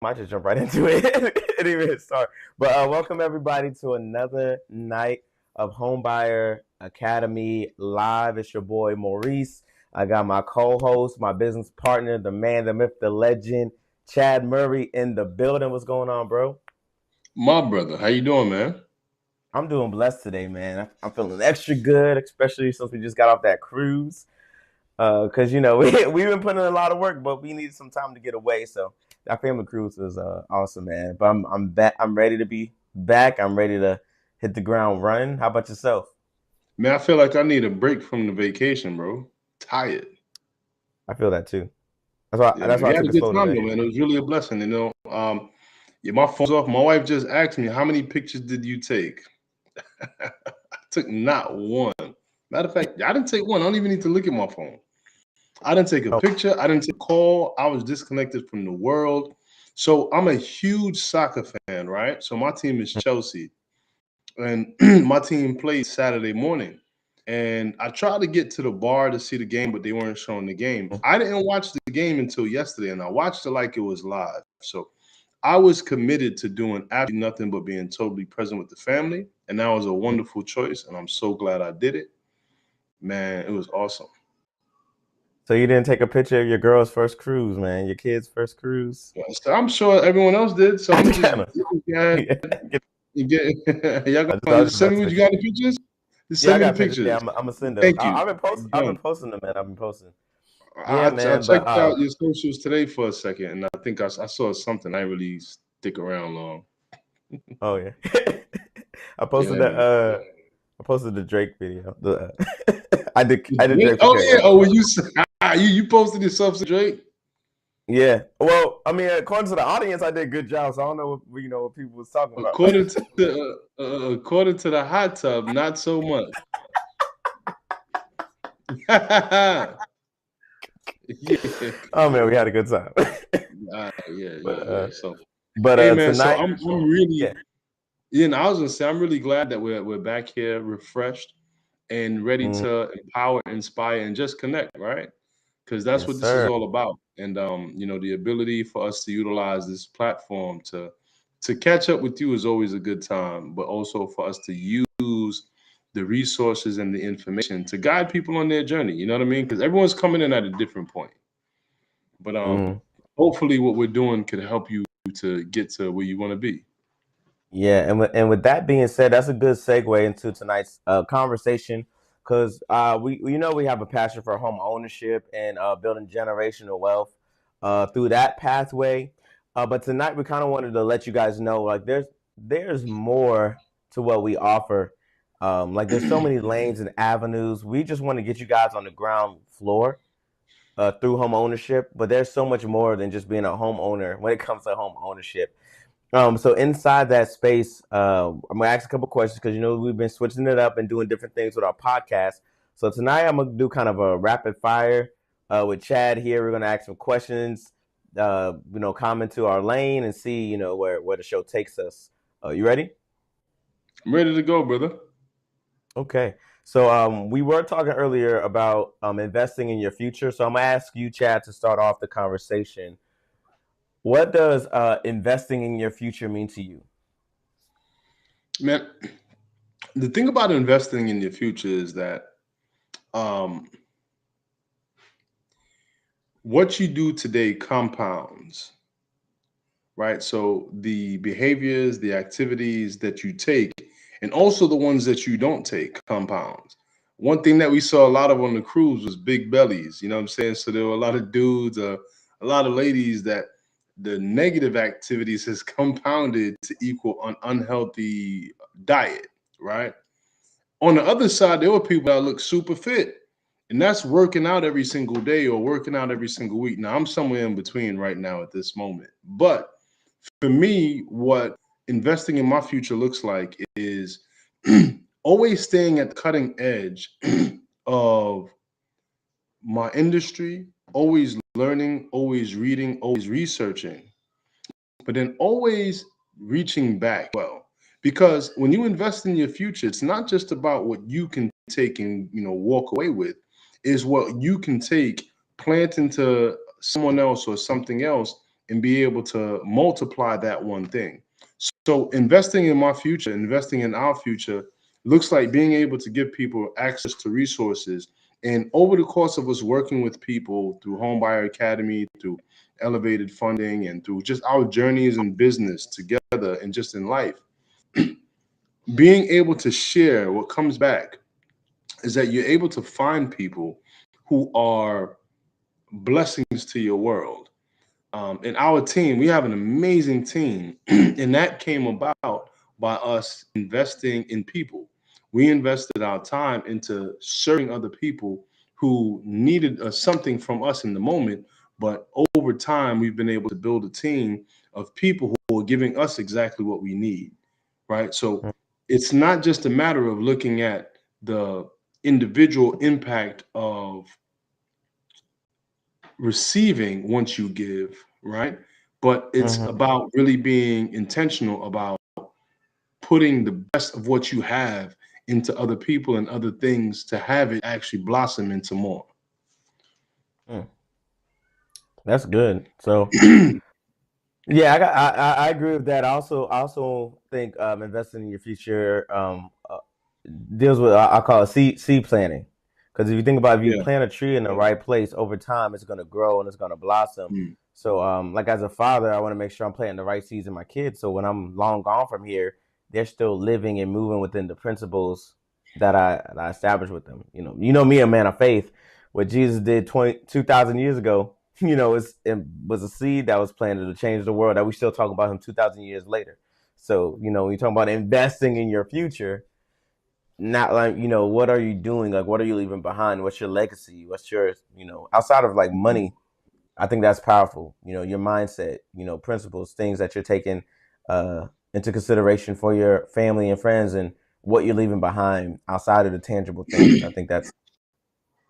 Might just jump right into it and even start. But welcome everybody to another night of Homebuyer Academy Live. It's your boy Maurice. I got my co-host, my business partner, the man, the myth, the legend, Chad Murray in the building. What's going on, bro? My brother, how you doing, man? I'm doing blessed today, man. I'm feeling extra good, especially since we just got off that cruise. Because we've been putting in a lot of work, but we needed some time to get away. So our family cruise was awesome, man. But I'm back. I'm ready to be back. I'm ready to hit the ground running. How about yourself? Man, I feel like I need a break from the vacation, bro. Tired. I feel that too. That's why. Yeah, That's man. why I We had took a it good slow time today. though, man. It was really a blessing, Yeah, my phone's off. My wife just asked me, how many pictures did you take? I took not one. Matter of fact, I didn't take one. I don't even need to look at my phone. I didn't take a Oh, picture. I didn't take a call. I was disconnected from the world. So I'm a huge soccer fan, right? So my team is Chelsea. And my team played Saturday morning. And I tried to get to the bar to see the game, but they weren't showing the game. I didn't watch the game until yesterday, and I watched it like it was live. So I was committed to doing absolutely nothing but being totally present with the family. And that was a wonderful choice. And I'm so glad I did it. Man, it was awesome. so you didn't take a picture of your girl's first cruise, man? Your kid's first cruise? So I'm sure everyone else did. So let me just Kind of. get, Yeah. y'all I was gonna just send about me to what say. you got the pictures? Just Yeah, I send me the got pictures. Yeah, pictures. I'm gonna send those. Thank you. I've been Done. posting them, man. I've been posting. I, Yeah, I man. But checked out your socials today for a second, and I think I saw something. I didn't really stick around long. oh yeah, I posted Yeah, the man. I posted the Drake video. I did Drake for Oh Drake. yeah. Oh, when you you posted yourself to Drake. Yeah. Well, I mean, according to the audience, I did a good job. So I don't know what people was talking about. According to the hot tub, not so much. Yeah. Oh man, we had a good time. Yeah, but yeah. uh, So, hey, but man. So tonight, I'm really, yeah. you know, I was gonna say I'm really glad that we're back here, refreshed and ready Mm, to empower, inspire, and just connect, right? Because that's yes, what this is sir. all about. And the ability for us to utilize this platform to catch up with you is always a good time, but also for us to use the resources and the information to guide people on their journey. You know what I mean? Because everyone's coming in at a different point. But Mm, hopefully what we're doing could help you to get to where you want to be. yeah, and with that being said, that's a good segue into tonight's conversation because we have a passion for home ownership and building generational wealth through that pathway. But tonight we kind of wanted to let you guys know like there's more to what we offer. Like there's so many lanes and avenues. We just want to get you guys on the ground floor through home ownership, but there's so much more than just being a homeowner when it comes to home ownership. So inside that space, I'm gonna ask a couple questions because we've been switching it up and doing different things with our podcast. So tonight I'm gonna do kind of a rapid fire with Chad here. We're gonna ask some questions, comment to our lane and see where the show takes us. You ready? I'm ready to go, brother. Okay. So we were talking earlier about investing in your future. So I'm gonna ask you, Chad, to start off the conversation. What does investing in your future mean to you? Man, the thing about investing in your future is that um what you do today compounds, right? So the behaviors, the activities that you take, and also the ones that you don't take compounds. One thing that we saw a lot of on the cruise was big bellies. You know what I'm saying? So there were a lot of dudes, a lot of ladies that the negative activities has compounded to equal an unhealthy diet, right? On the other side, there were people that look super fit, and that's working out every single day or working out every single week. Now, I'm somewhere in between right now at this moment. But for me, what investing in my future looks like is always staying at the cutting edge of my industry, always learning, always reading, always researching, but then always reaching back well. Because when you invest in your future, it's not just about what you can take and walk away with, is what you can take, plant into someone else or something else and be able to multiply that one thing. So investing in my future, investing in our future looks like being able to give people access to resources. And over the course of us working with people through Homebuyer Academy, through elevated funding, and through just our journeys in business together and just in life, being able to share what comes back is that you're able to find people who are blessings to your world. In our team, we have an amazing team, and that came about by us investing in people. We invested our time into serving other people who needed something from us in the moment, but over time, we've been able to build a team of people who are giving us exactly what we need, right? So it's not just a matter of looking at the individual impact of receiving once you give, right? But it's Mhm. about really being intentional about putting the best of what you have into other people and other things to have it actually blossom into more. Mm. That's good. So yeah, I agree with that. I also think investing in your future deals with I call it seed planning. Because if you think about if you Yeah. plant a tree in the right place over time, it's going to grow and it's going to blossom. Mm. So like as a father, I want to make sure I'm planting the right seeds in my kids. So when I'm long gone from here, they're still living and moving within the principles that I established with them. You know me, a man of faith. What Jesus did 2,000 years ago, it was a seed that was planted to change the world that we still talk about him 2,000 years later. So, when you talk about investing in your future, not like, what are you doing? Like, what are you leaving behind? What's your legacy? What's your, outside of like money, I think that's powerful. Your mindset, principles, things that you're taking into consideration for your family and friends and what you're leaving behind outside of the tangible things. I think that's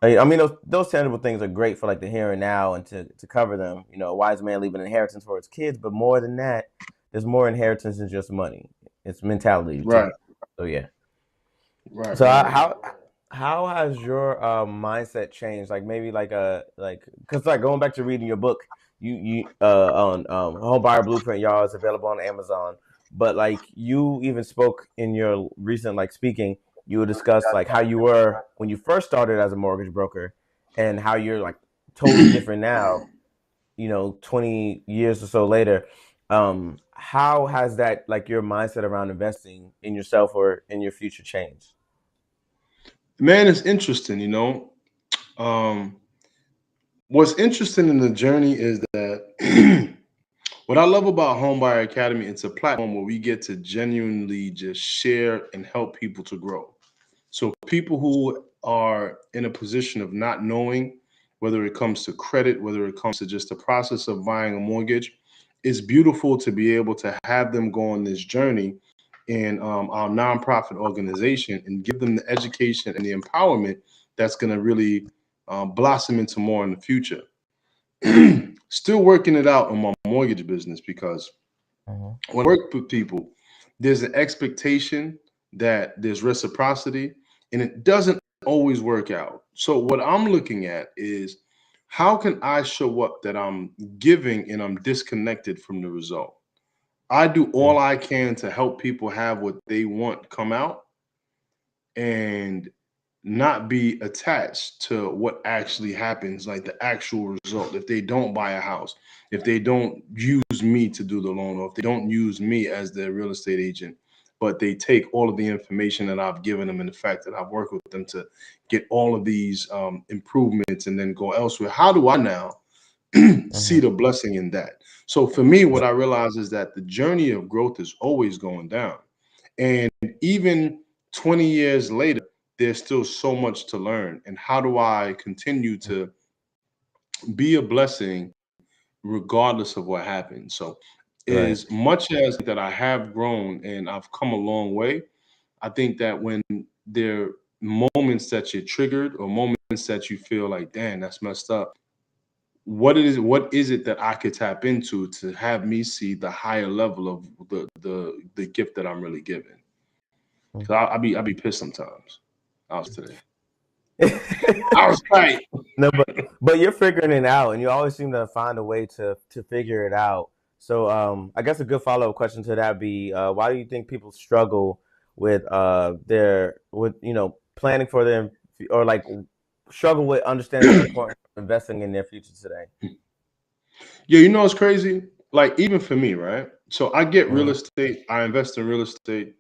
I mean, those tangible things are great for like the here and now and to cover them. A wise man leaving an inheritance for his kids, but more than that, there's more inheritance than just money. It's mentality Right. too. So yeah. Right. So Right. how has your mindset changed? Like maybe like because like going back to reading your book, you on Home Buyer Blueprint, y'all is available on Amazon. But like you even spoke in your recent like speaking, you would discuss like how you were when you first started as a mortgage broker, and how you're like totally different now. 20 years or so later. How has that like your mindset around investing in yourself or in your future changed? Man, it's interesting, you know. Um, what's interesting in the journey is that what I love about Homebuyer Academy, it's a platform where we get to genuinely just share and help people to grow. So people who are in a position of not knowing, whether it comes to credit, whether it comes to just the process of buying a mortgage, it's beautiful to be able to have them go on this journey in our nonprofit organization and give them the education and the empowerment that's going to really blossom into more in the future. Still working it out on my mortgage business because Mhm. when I work with people, there's an expectation that there's reciprocity, and it doesn't always work out. So what I'm looking at is how can I show up that I'm giving and I'm disconnected from the result? I do Mm. all I can to help people have what they want come out and not be attached to what actually happens, like the actual result. If they don't buy a house, if they don't use me to do the loan, or if they don't use me as their real estate agent, but they take all of the information that I've given them and the fact that I've worked with them to get all of these improvements and then go elsewhere. How do I now see Mhm. the blessing in that? So for me, what I realize is that the journey of growth is always going down. And even 20 years later, there's still so much to learn. And how do I continue to be a blessing regardless of what happens? So, Right. as much as that I have grown and I've come a long way, I think that when there are moments that you're triggered or moments that you feel like, damn, that's messed up, what is it that I could tap into to have me see the higher level of the gift that I'm really giving? Mm. Because I'll be pissed sometimes. I was today. I was right. No, but you're figuring it out, and you always seem to find a way to figure it out. So, I guess a good follow up question to that be, why do you think people struggle with planning for them, or like struggle with understanding the importance of investing in their future today? Yeah, you know it's crazy. Like even for me, right? So I get real Mm-hmm. estate. I invest in real estate,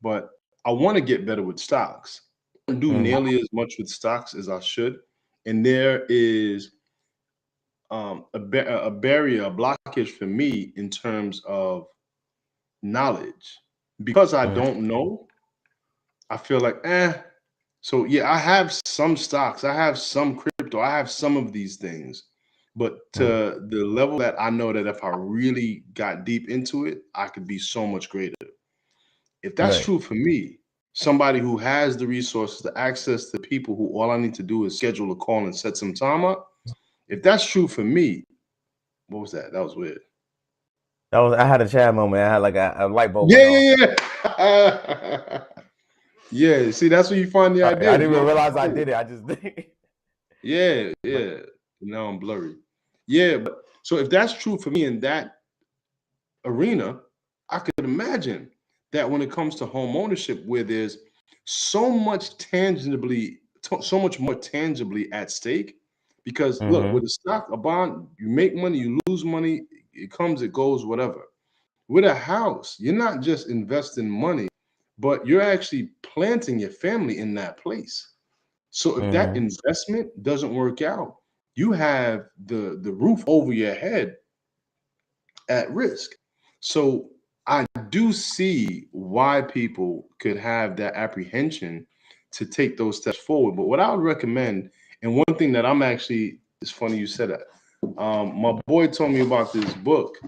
but I want to get better with stocks. I don't do nearly as much with stocks as I should, and there is a barrier, a blockage for me in terms of knowledge because I Mm-hmm. don't know. I feel like So yeah, I have some stocks, I have some crypto, I have some of these things, but Mm-hmm. to the level that I know that if I really got deep into it, I could be so much greater. If that's Right. true for me, somebody who has the resources to access the people who all I need to do is schedule a call and set some time up. If that's true for me, what was that? That was weird. I had a Chad moment. I had like a light bulb went Yeah, off. yeah, yeah. Yeah, see, that's where you find the Sorry, I ideas. didn't You even know, realize I oh, did it. I just yeah, but yeah. Now I'm blurry. Yeah, but so if that's true for me in that arena, I could imagine that when it comes to home ownership, where there's so much more tangibly at stake. Because look, mm-hmm. with a stock, a bond, you make money, you lose money, it comes, it goes, whatever. With a house, you're not just investing money, but you're actually planting your family in that place. So if that Mm-hmm. investment doesn't work out, you have the roof over your head at risk. So I do see why people could have that apprehension to take those steps forward. But what I would recommend, and one thing that I'm actually, it's funny you said that. My boy told me about this book,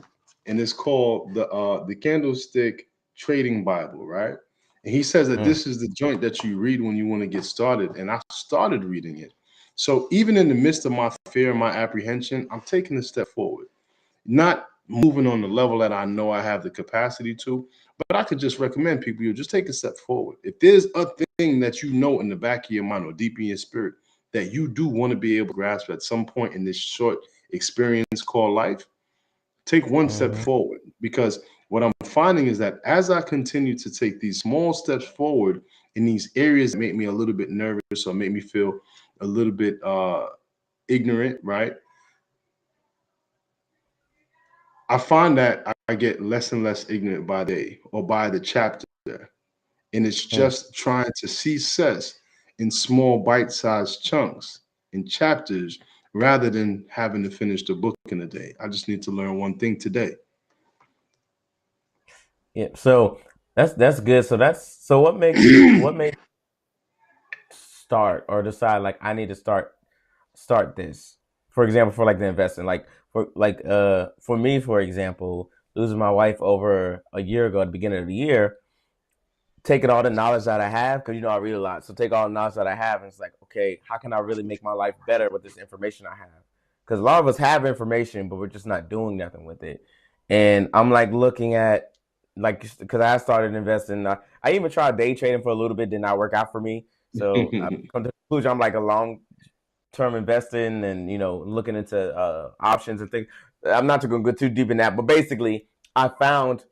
and it's called the Candlestick Trading Bible, right? And he says that Mm-hmm. this is the joint that you read when you want to get started. And I started reading it. So even in the midst of my fear, my apprehension, I'm taking a step forward, not moving on the level that I know I have the capacity to, but I could just recommend people, you just take a step forward. If there's a thing that you know in the back of your mind or deep in your spirit that you do want to be able to grasp at some point in this short experience called life, take one step Mm-hmm. forward. Because what I'm finding is that as I continue to take these small steps forward in these areas that make me a little bit nervous or make me feel a little bit ignorant, right? I find that I get less and less ignorant by the day or by the chapter. And it's just trying to see success in small bite-sized chunks in chapters rather than having to finish the book in a day. I just need to learn one thing today. Yeah. So that's good. So what makes start or decide like I need to start this. For example, for like the investing, like for me, for example, losing my wife over a year ago at the beginning of the year, taking all the knowledge that I have, because I read a lot. So take all the knowledge that I have, and it's like, okay, how can I really make my life better with this information I have? Because a lot of us have information, but we're just not doing nothing with it. And I'm like looking at like because I started investing. I even tried day trading for a little bit, did not work out for me. So I come to the conclusion I'm like a long term investing and looking into options and things. I'm not going to go too deep in that, but basically, I found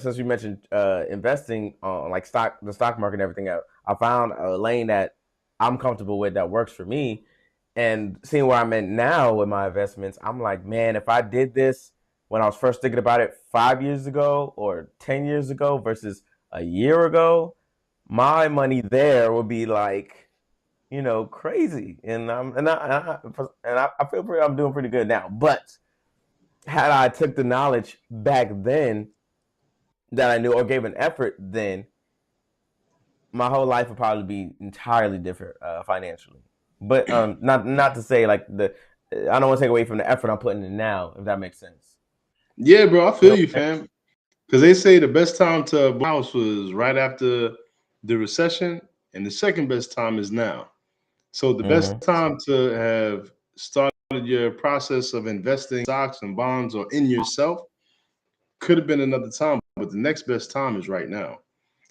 since you mentioned investing on like the stock market and everything else, I found a lane that I'm comfortable with that works for me. And seeing where I'm at now with my investments, I'm like, man, if I did this when I was first thinking about it 5 years ago or 10 years ago versus a year ago, my money there would be like, crazy. And I feel I'm doing pretty good now. But had I took the knowledge back then that I knew or gave an effort, then my whole life would probably be entirely different financially. But not to say like I don't want to take away from the effort I'm putting in now, if that makes sense. Yeah, bro, I You feel know you, what fam. Because they say the best time to buy a house was right after the recession, and the second best time is now. So the I'm best saying? time to have started your process of investing in stocks and bonds or in yourself could have been another time, but the next best time is right now.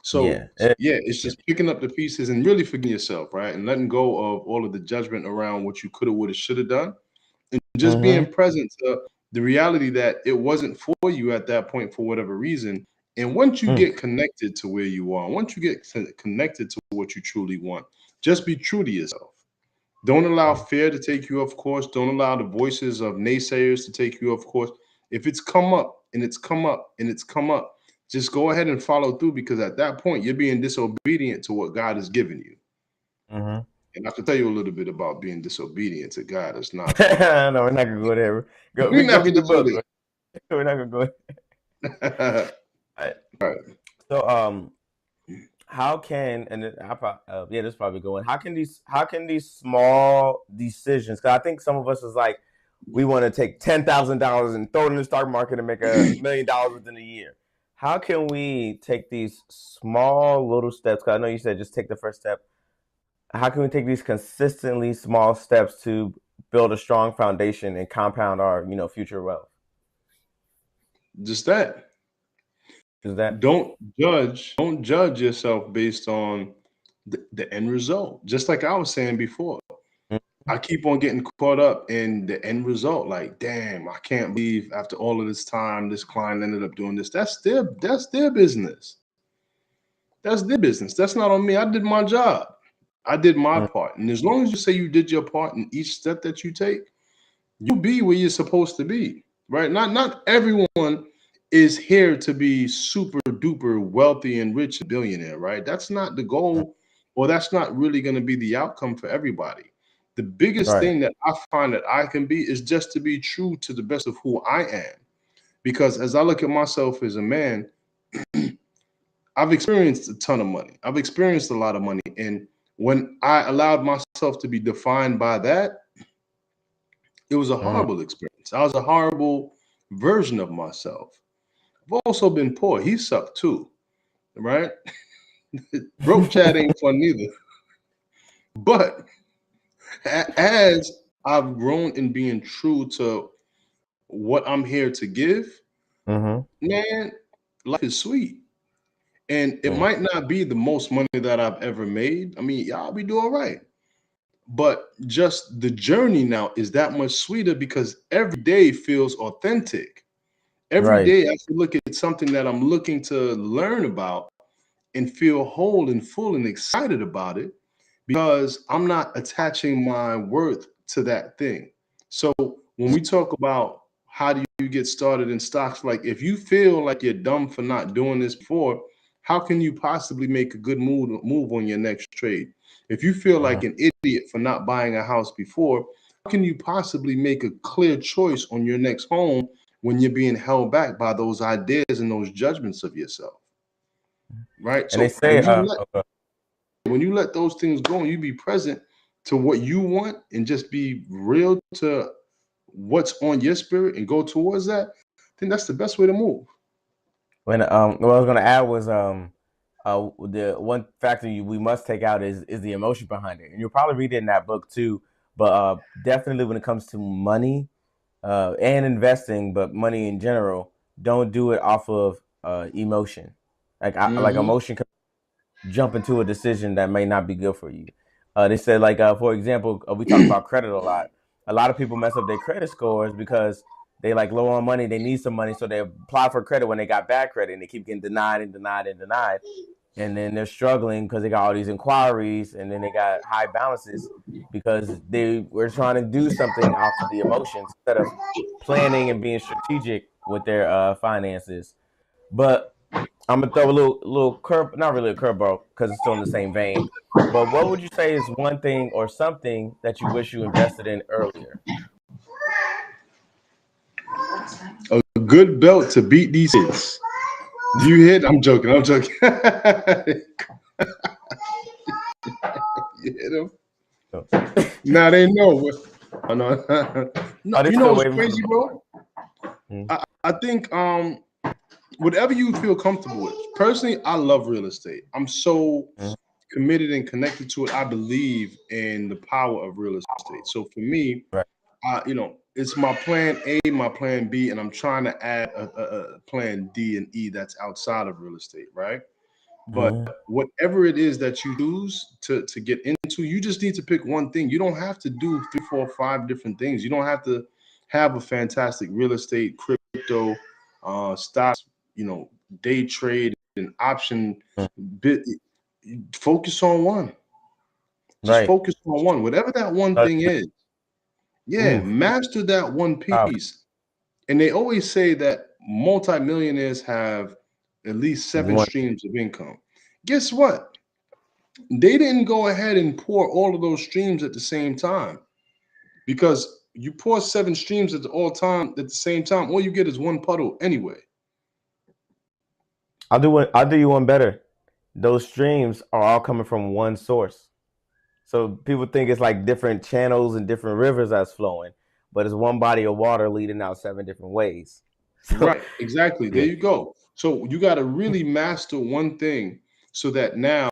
So Yeah. yeah, it's just picking up the pieces and really forgiving yourself, right? And letting go of all of the judgment around what you could have, would have, should have done, and just Mm-hmm. being present to the reality that it wasn't for you at that point for whatever reason. And once you Mm. get connected to where you are, once you get connected to what you truly want, just be true to yourself. Don't allow fear to take you off course. Don't allow the voices of naysayers to take you off course. If it's come up and it's come up and it's come up, just go ahead and follow through, because at that point you're being disobedient to what God has given you. Mm-hmm. And I can tell you a little bit about being disobedient to God. It's not fun. No, we're not gonna go there. We're Go not read gonna the do book. We're not gonna go. that. Right. Right. So, how can yeah, this is probably going. How can these small decisions? Because I think some of us is like, we want to take $10,000 and throw it in the stock market and make $1 million within a year. How can we take these small little steps? Because I know you said just take the first step. How can we take these consistently small steps to build a strong foundation and compound our future wealth? Just that. Is that Don't judge yourself based on the end result. Just like I was saying before, I keep on getting caught up in the end result. Like, damn, I can't believe after all of this time, this client ended up doing this. That's their business. That's their business. That's not on me. I did my job. I did my mm, part. And as long as you say you did your part in each step that you take, you'll be where you're supposed to be. Right? Not everyone is here to be super duper wealthy and rich and billionaire, right? That's not the goal, or that's not really going to be the outcome for everybody. The biggest right? thing that I find that I can be is just to be true to the best of who I am. Because as I look at myself as a man, I've experienced a ton of money. I've experienced a lot of money. And when I allowed myself to be defined by that, it was a Mm. horrible experience. I was a horrible version of myself. I've also been poor. He sucked too, right? Broke Chad ain't fun neither. But as I've grown in being true to what I'm here to give, Mm-hmm. man, life is sweet. And it Mm. might not be the most money that I've ever made. I mean, y'all be doing right. But just the journey now is that much sweeter because every day feels authentic. Every Right. day I can look at something that I'm looking to learn about and feel whole and full and excited about it, because I'm not attaching my worth to that thing. So when we talk about how do you get started in stocks, like if you feel like you're dumb for not doing this before, how can you possibly make a good move on your next trade? If you feel Mm-hmm. like an idiot for not buying a house before, how can you possibly make a clear choice on your next home when you're being held back by those ideas and those judgments of yourself? Right? And they So say, when you let those things go and you be present to what you want and just be real to what's on your spirit and go towards that, I think that's the best way to move. when what I was gonna add was the one factor we must take out is the emotion behind it, and you'll probably read it in that book too. But definitely when it comes to money and investing, but money in general, don't do it off of emotion. Like Hmm. emotion can jump into a decision that may not be good for you. They said like for example, we talk about credit a lot. A lot of people mess up their credit scores because they like low on money, they need some money, so they apply for credit when they got bad credit, and they keep getting denied and denied and denied, and then they're struggling because they got all these inquiries, and then they got high balances because they were trying to do something off of the emotions instead of planning and being strategic with their finances. But I'm gonna throw a little curve, not really a curveball because it's still in the same vein. But what would you say is one thing or something that you wish you invested in earlier? A good belt to beat these kids. Do you hit? I'm joking. I'm joking. You hit them? Oh, Now they know. Oh, no. No, oh, they're you know still what's waiting for the crazy, ball. bro? Mm, I think whatever you feel comfortable with. Personally, I love real estate. I'm so mm, committed and connected to it. I believe in the power of real estate. So for me, right. it's my plan A, my plan B, and I'm trying to add a plan D and E that's outside of real estate, right? But whatever it is that you choose to get into, you just need to pick one thing. You don't have to do 3, 4, 5 different things. You don't have to have a fantastic real estate, crypto, stocks, day trade and option bit. Focus on one. Just Right. focus on one, whatever that one thing is. Yeah, Ooh. master that one piece. And they always say that multimillionaires have at least 7 One. streams of income. Guess what? They didn't go ahead and pour all of those streams at the same time, because you pour 7 streams at the same time, all you get is one puddle anyway. I'll do you one better. Those streams are all coming from one source. So people think it's like different channels and different rivers that's flowing, but it's one body of water leading out 7 different ways. So, Right, exactly. There yeah. you go. So you got to really master one thing, so that now,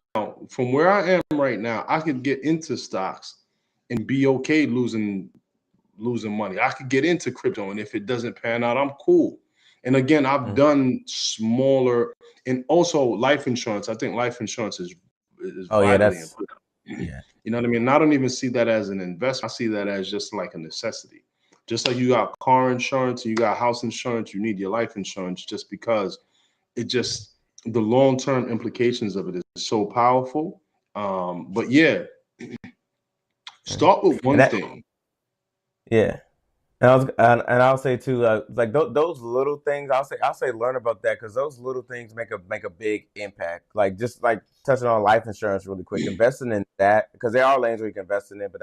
from where I am right now, I could get into stocks and be okay losing money. I could get into crypto, and if it doesn't pan out, I'm cool. And again, I've done smaller, and also life insurance. I think life insurance is Oh yeah, vitally that's important. yeah. You know what I mean? And I don't even see that as an investment. I see that as just like a necessity. Just like you got car insurance, you got house insurance, you need your life insurance, just because the long-term implications of it is so powerful. But yeah, start with And one thing. yeah. And I'll say too, like those little things. I'll say learn about that, because those little things make a big impact. Like just like touching on life insurance really quick, investing in that, because there are lanes where you can invest in it, but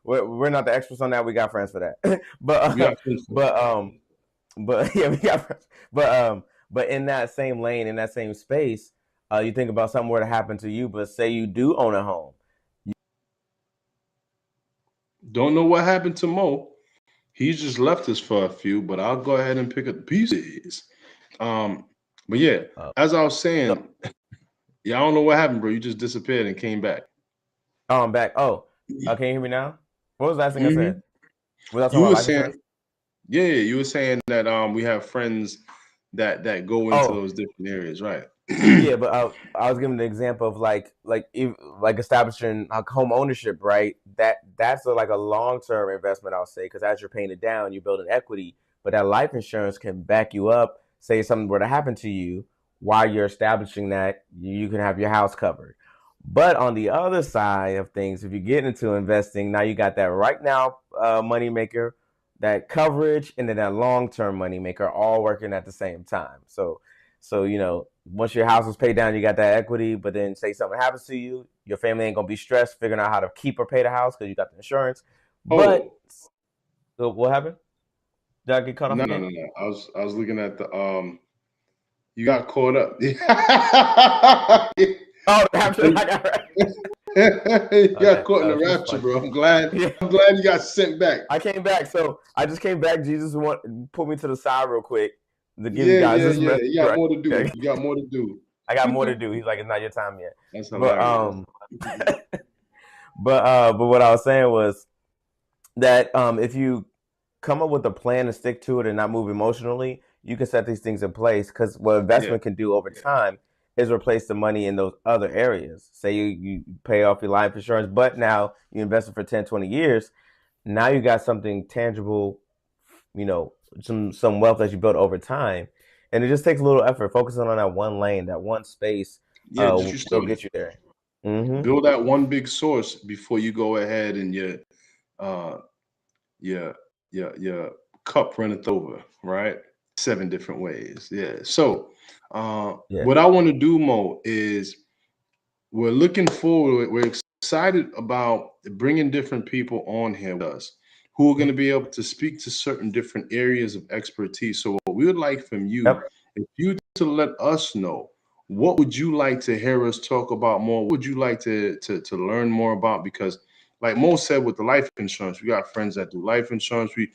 we're not the experts on that. We got friends for that, Yeah, but yeah, we got friends. But in that same lane, in that same space, you think about something were to happen to you, but say you do own a home. don't know what happened to Mo. He's just left us for a few, but I'll go ahead and pick up the pieces. But yeah, Uh, as I was so, saying, yeah, I don't know what happened, bro. You just disappeared and came back. oh, I'm back. Oh, can you hear me now? What was the last thing I said? Mhm. Was I talking You about were life insurance? saying, yeah, you were saying that we have friends that go into Oh, those different areas, right? yeah, but I was giving the example of like establishing home ownership, right? That's like a long term investment, I'll say, because as you're paying it down, you're building equity. But that life insurance can back you up. Say something were to happen to you while you're establishing that, you can have your house covered. But on the other side of things, if you get into investing, now you got that right now money maker, that coverage, and then that long term money maker all working at the same time. So once your house is paid down, you got that equity. But then say something happens to you, your family ain't gonna be stressed figuring out how to keep or pay the house because you got the insurance. But Oh, so what happened? Did I get cut off no, no, again? no, no. I was looking at the you got caught up. Oh, the rapture! I got right. You got Okay, caught in the she's rapture, funny. bro. I'm glad. Yeah, I'm glad you got sent back. I came back. So I just came back. Jesus put me to the side real quick to give you Yeah, guys yeah, this yeah. message. You got Right? more to do. Okay. You got more to do. I got more to do. He's like, it's not your time yet. That's But hilarious. but what I was saying was that if you come up with a plan and stick to it and not move emotionally, you can set these things in place, because what Yeah, investment can do over time is replace the money in those other areas. Say you pay off your life insurance, but now you invested for 10, 20 years. Now you got something tangible, some wealth that you built over time. And it just takes a little effort. Focusing on that one lane, that one space, yeah. Just you will started. get you there. Hmm. Build that one big source before you go ahead and uh your your cup runneth over, right? 7 different ways. Yeah. So Yeah. what I want to do, Mo, is we're looking forward. We're excited about bringing different people on here with us who are going to be able to speak to certain different areas of expertise. So what we would like from you, Yep. if you to let us know, what would you like to hear us talk about more? What would you like to learn more about? Because like Mo said, with the life insurance, we got friends that do life insurance. We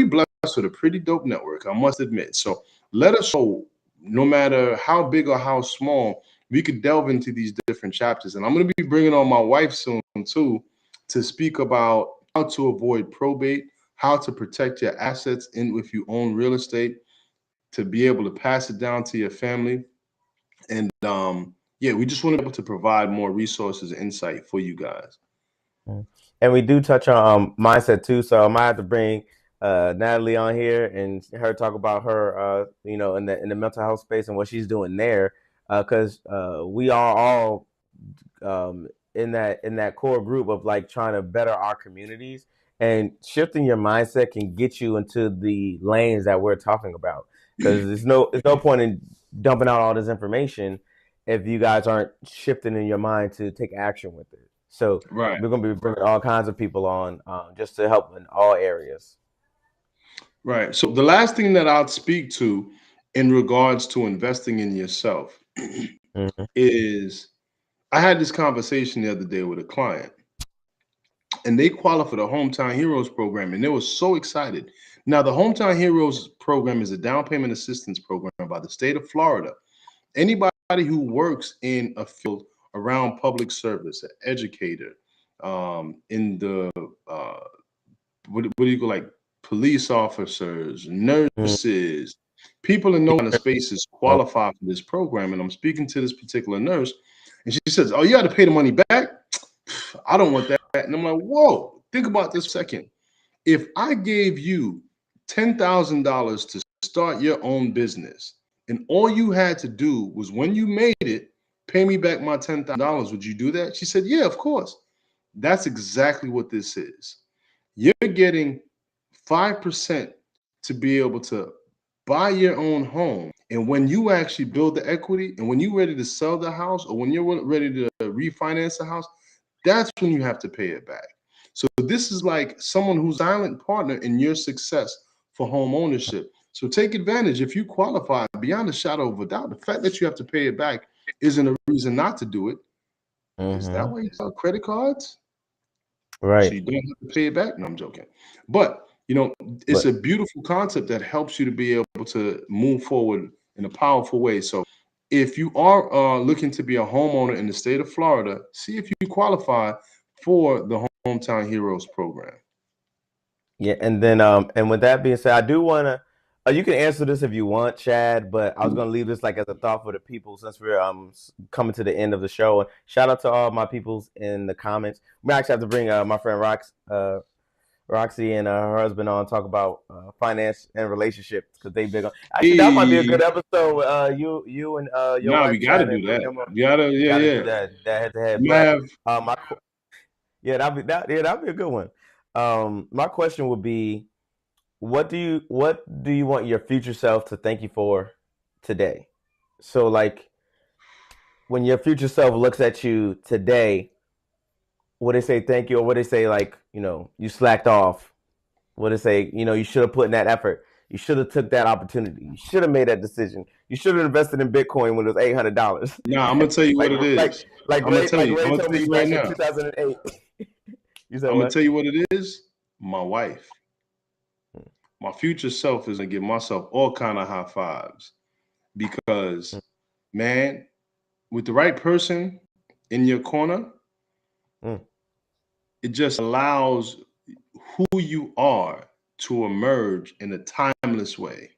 blessed with a pretty dope network, I must admit. So let us know, no matter how big or how small, we could delve into these different chapters. And I'm going to be bringing on my wife soon too, to speak about how to avoid probate, how to protect your assets in if you own real estate, to be able to pass it down to your family, and Yeah, we just want to be able to provide more resources and insight for you guys. And we do touch on mindset too. So I might have to bring Natalie on here and her talk about her, in the mental health space and what she's doing there, because we are all in that core group of like trying to better our communities, and shifting your mindset can get you into the lanes that we're talking about. Because there's no point in dumping out all this information if you guys aren't shifting in your mind to take action with it. So Right. we're going to be bringing all kinds of people on, just to help in all areas. Right. So the last thing that I'll speak to in regards to investing in yourself Mhm. is I had this conversation the other day with a client, and they qualified for the Hometown Heroes program, and they were so excited. Now, the Hometown Heroes program is a down payment assistance program by the state of Florida. Anybody who works in a field around public service, an educator, in the what do you go, like police officers, Mhm. nurses, people in those kind of spaces qualify for this program. And I'm speaking to this particular nurse, and she says, "Oh, you got to pay the money back." I don't want that. And I'm like, "Whoa, think about this for a second. If I gave you $10,000 to start your own business, and all you had to do was when you made it, pay me back my $10,000, would you do that?" She said, "Yeah, of course." That's exactly what this is. You're getting 5% to be able to buy your own home. And when you actually build the equity and when you're ready to sell the house or when you're ready to refinance the house, that's when you have to pay it back. So this is like someone who's a silent partner in your success for home ownership. So take advantage. If you qualify beyond a shadow of a doubt, the fact that you have to pay it back isn't a reason not to do it. Is that Mhm. why you sell credit cards? So Right. you don't have to pay it back? No, I'm joking. But it's But a beautiful concept that helps you to be able to move forward in a powerful way. So if you are looking to be a homeowner in the state of Florida, see if you qualify for the Hometown Heroes program. yeah, and then and with that being said, I do want to. You can answer this if you want, Chad, but I was going to leave this like as a thought for the people since we're coming to the end of the show. Shout out to all my peoples in the comments. We actually have to bring my friend Roxy and her husband on talk about finance and relationships because they big on. Actually, that might be a good Hey, episode. You and your nah, wife we got to Chad, do and bring that. them on. We gotta, yeah, Got to do yeah. that head to head. You But have my yeah, that'd be a good one. My question would be, what do you want your future self to thank you for today? So like when your future self looks at you today, what they say thank you, or what they say like, you slacked off. What they say, you should have put in that effort. You should have took that opportunity. You should have made that decision. You should have invested in Bitcoin when it was $800. Nah, I'm gonna tell you what like it like is. like I'm gonna Ray tell like you. I'm Ray gonna told tell me you right back in now. 2008. You said I'm gonna what? tell you what it is. My wife. My future self is gonna give myself all kind of high fives because, man, with the right person in your corner, Mm, it just allows who you are to emerge in a timeless way.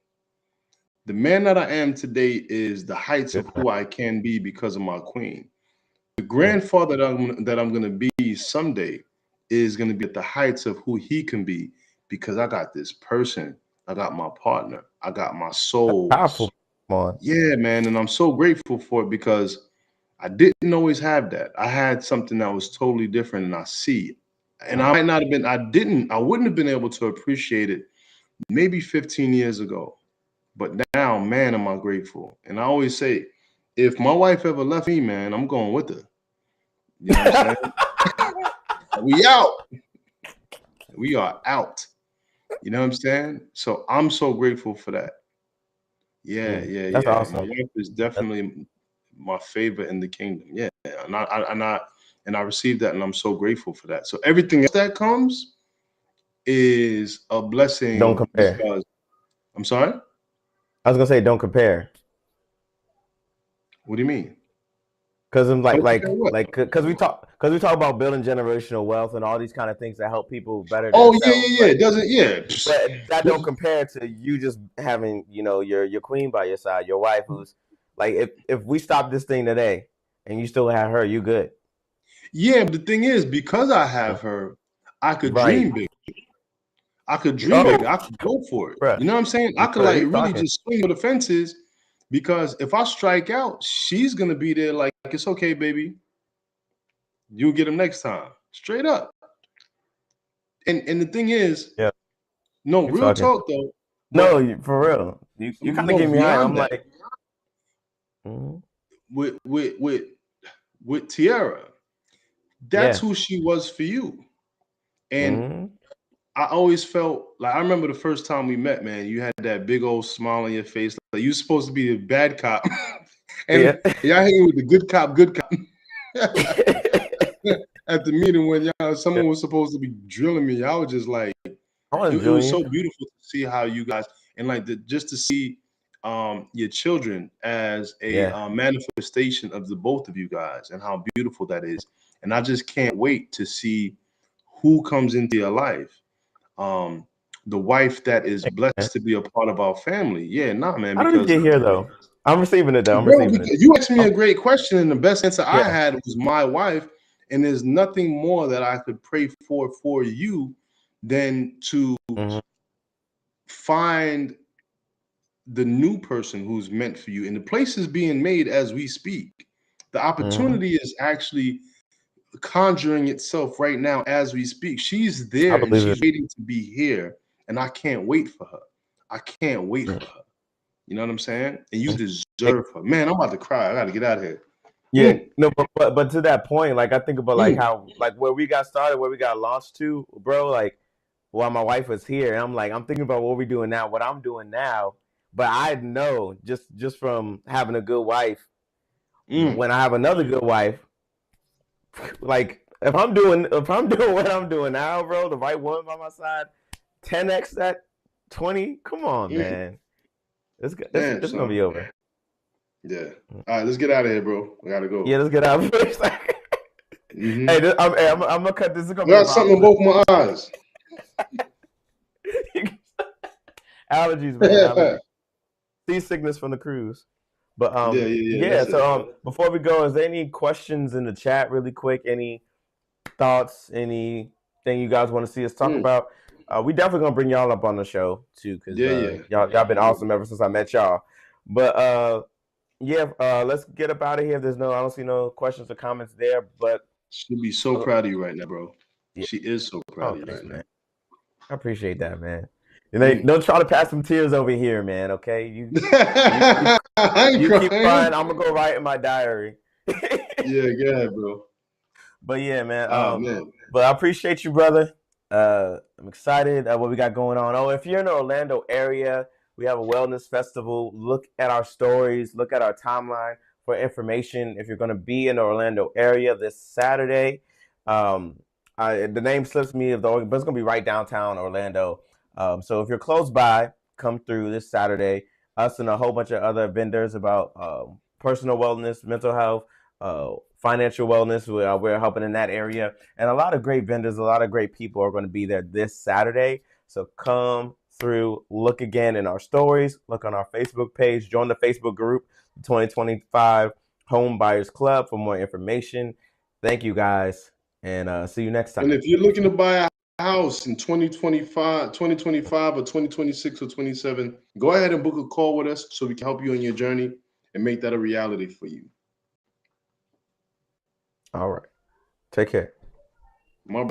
The man that I am today is the heights good of man. who I can be because of my queen. The Mm, grandfather that I'm going to be someday is going to be at the heights of who he can be because I got this person, I got my partner, I got my that's soul. powerful. Come on. Yeah, man, and I'm so grateful for it because I didn't always have that. I had something that was totally different, and I see it. And I might not have been, I wouldn't have been able to appreciate it maybe 15 years ago. But now, man, am I grateful. And I always say, if my wife ever left me, man, I'm going with her. You know what I'm saying? We out. We are out. You know what I'm saying? So I'm so grateful for that. Yeah, yeah, That's yeah. My awesome. wife is That's, definitely my favorite in the kingdom. Yeah, and I received that, and I'm so grateful for that. So everything else that comes is a don't blessing compare. because I'm sorry. I was gonna say don't compare. What do you mean? Because I'm Don't compare what? because we talk about building generational wealth and all these kind of things that help people better Oh yeah, themselves. yeah, yeah. It doesn't. Yeah. But that don't compare to you just having your queen by your side, your wife who's like if we stop this thing today, and you still have her, you good. Yeah, but the thing is, because I have her, I could Right. dream big. I could dream big. Oh, I could go for it. bruh. You know what I'm saying? I could Bruh, like you really talking. just swing for the fences because if I strike out, she's gonna be there like it's okay, baby. You'll get him next time. Straight up. And the thing is, Yeah, no, you real talking. talk though, No, but for real. You kind of no, get me high. I'm beyond that, like, mhm, with with with with Tiara, that's yeah. who she was for you. And Hmm. I always felt like I remember the first time we met, man. You had that big old smile on your face, like you were supposed to be the bad cop, Yeah. and y'all hanging with the good cop, good cop. At the meeting when y'all someone was supposed to be drilling me, I was just like, I want to it was join you. so beautiful to see how you guys and like just to see your children as a Yeah. manifestation of the both of you guys and how beautiful that is. And I just can't wait to see who comes into your life. Um, the wife that is Man. blessed to be a part of our family. Yeah, nah, man, How did it because get here though? I'm receiving it though. I'm bro, receiving it. because you asked me I'm, a great question, and the best answer I yeah. had was my wife. And there's nothing more that I could pray for you than to Hmm. find the new person who's meant for you. And the place is being made as we speak. The Hmm. opportunity is actually conjuring itself right now as we speak. She's I there and believe it. she's waiting to be here. And I can't wait for her. I can't wait for her. You know what I'm saying? And you Like, deserve her. Man, I'm about to cry. I got to get out of here. yeah, Mm, no, but to that point, like I think about like mm, how like where we got started, where we got launched to, bro. Like while my wife was here, and I'm like, I'm thinking about what we're doing now, what I'm doing now. But I know just from having a good wife, mm. when I have another good wife, like if I'm doing what I'm doing now, bro, the right one by my side, 10x that 20. Come on, Mm. man, Damn, it's gonna son. be over. Yeah. All right, let's get out of here, bro. I gotta Yeah, go. let's get out of here. Mm-hmm. Hey, I'm gonna cut this. This is gonna I be the got viral something in clip. both my eyes. Allergies, man. Yeah, Allergies. Seasickness from the cruise. But yeah, yeah. yeah. That's it, So brother. before we go, is there any questions in the chat, really quick? Any thoughts? Anything you guys want to see us talk Mm. about? We definitely gonna bring y'all up on the show too, because Yeah, yeah. y'all been awesome ever since I met y'all. But yeah, let's get up out of here. I don't see no questions or comments there. But She'll be so proud of you right now, bro. yeah. She is so proud Oh, of you thanks, right now. man. I appreciate that, man. And they Mm. don't try to pass some tears over here, man. Okay, you I ain't you keep crying. crying. I'm gonna go write in my diary. Yeah, go ahead, bro. But yeah, man. Oh man. But I appreciate you, brother. I'm excited what we got going on. Oh, if you're in the Orlando area, we have a wellness festival. Look at our stories. Look at our timeline for information. If you're going to be in the Orlando area this Saturday, um, the name slips me of the, but it's going to be right downtown Orlando. So if you're close by, come through this Saturday. Us and a whole bunch of other vendors about personal wellness, mental health, financial wellness. We're helping in that area, and a lot of great vendors, a lot of great people are going to be there this Saturday. So come through, look again in our stories, look on our Facebook page, join the Facebook group, 2025 Home Buyers Club for more information. Thank you guys, and see you next And time. if you're looking to buy a house in 2025 or 2026 or 27, go ahead and book a call with us so we can help you on your journey and make that a reality for you. All right, take care.